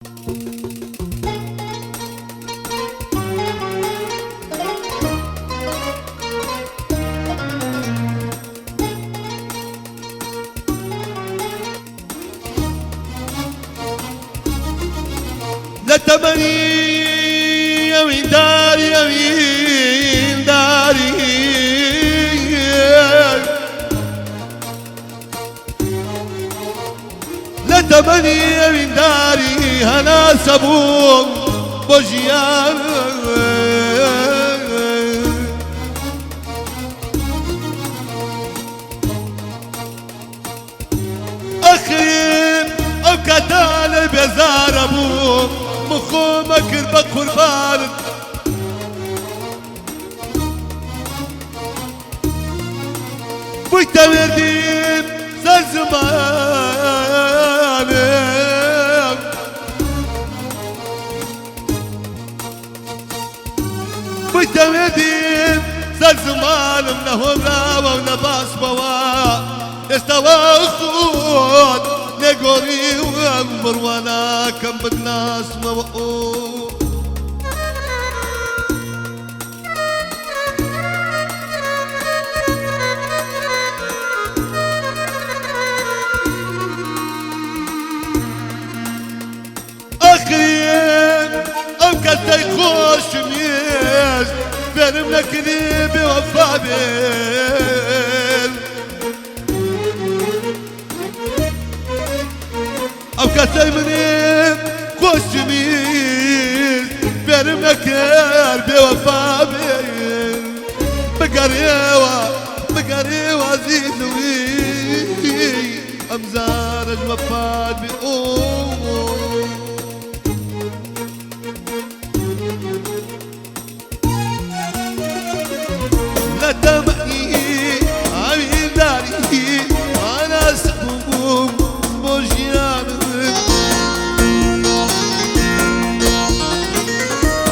لا تمني يمين داري يمين داري لا تمني يمين داري هنا سبوم بوجيان أخي أبكتال بزار أبوم مخومك بقربان بويت وردين زمان بويت وردين زمان منهم راوة ونباس بوا استوى خود نقوري وامر وانا كم بالناس موقوف اخرين ام كنت يخوش ميز بين منكذيبي وفابين ام كنت مني خوش ميز بين منكذيبي وفابين بقريوة زيدوي امزارج وفاد بقوم لا تمني عمين داري أنا سبوم بوجيان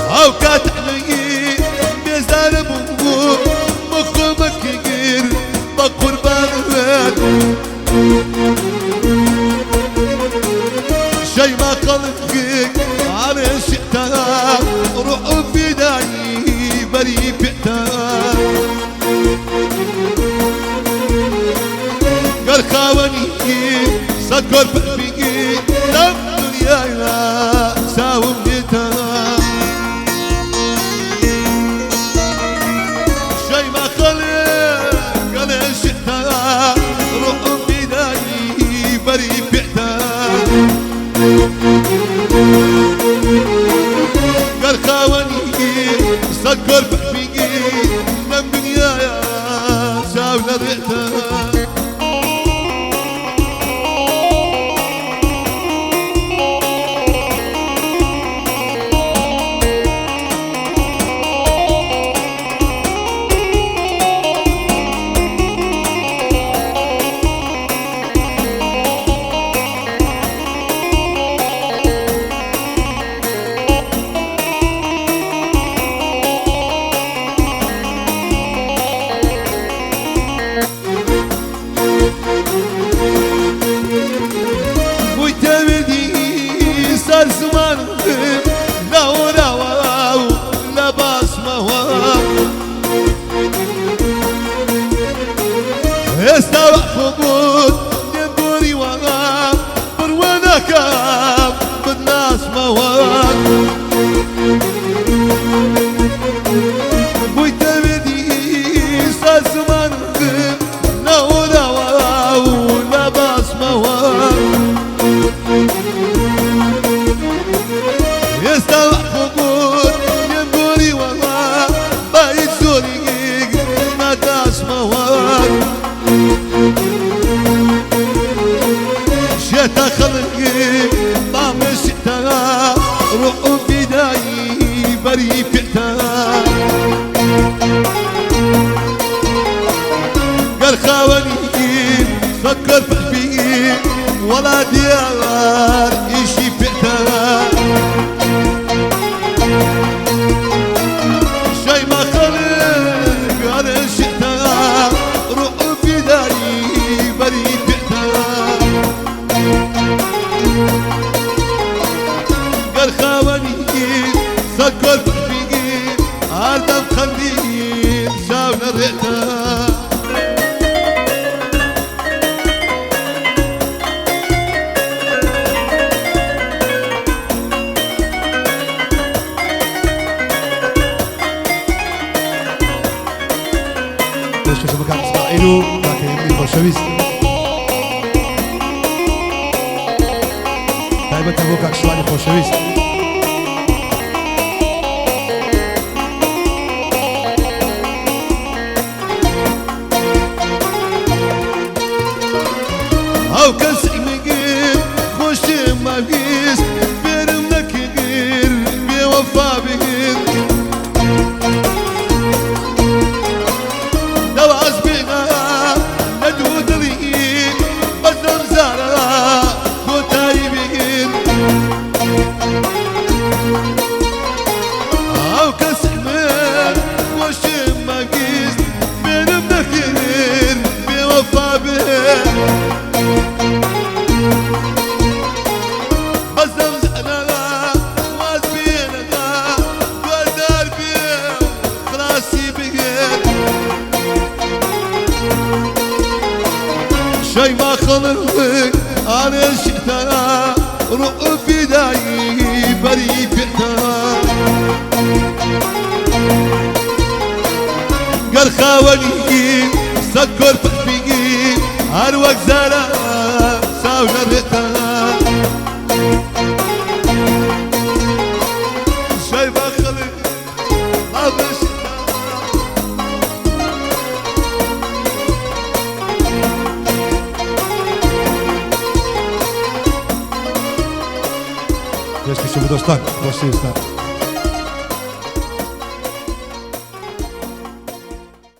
أو كاتلي بيزار بوم مخومك كير بقربان شي ما قلت على شئتها روح في داي بري بئتها قال خاوني صدقر بقبيقي لم دنيانا ساوم نيتها شي ما خلق قال شئتها روح بداي بري بئتها قال خاوني صدقر بقبيقي لم دنيانا ساوم نيتها صار زمان لا وراو لا باسمه استوى خبوط ينبوري وغاب بروانا كاب بالناس مواد بويت بدي صار زمان لا وراو لا باسمه يستوى خبور ينبوري وما بايد سوري ما داس مواد شتا خلقي طعم شتا روح بداي بري فئتا قال خاوني فكر في البيت ولا ديار اشي فئتا شي ما خلق على شئتها روح في داري بري بئتها سكر بيجي هردم خليل شاونا ريتا ليش كسب كان إسماعيلو لكن يمين بوشويست دائما تبوك أكسواني بوشويست او كسي مقير خوش ما بيس بيرم نكير بيوفا بير دواز بينا ندود لي بزر زارا كوتاي بير او كسي مقير خوش ما بيس بيرم نكير بيوفا بير شي ما خلقك انا شئتها رؤ في داي بري بئتها قال خاوني سكر فيكي هروك زارا ساونا بئتها شي ما خلقك انا شئتها ليش كسب دوستان بوشويست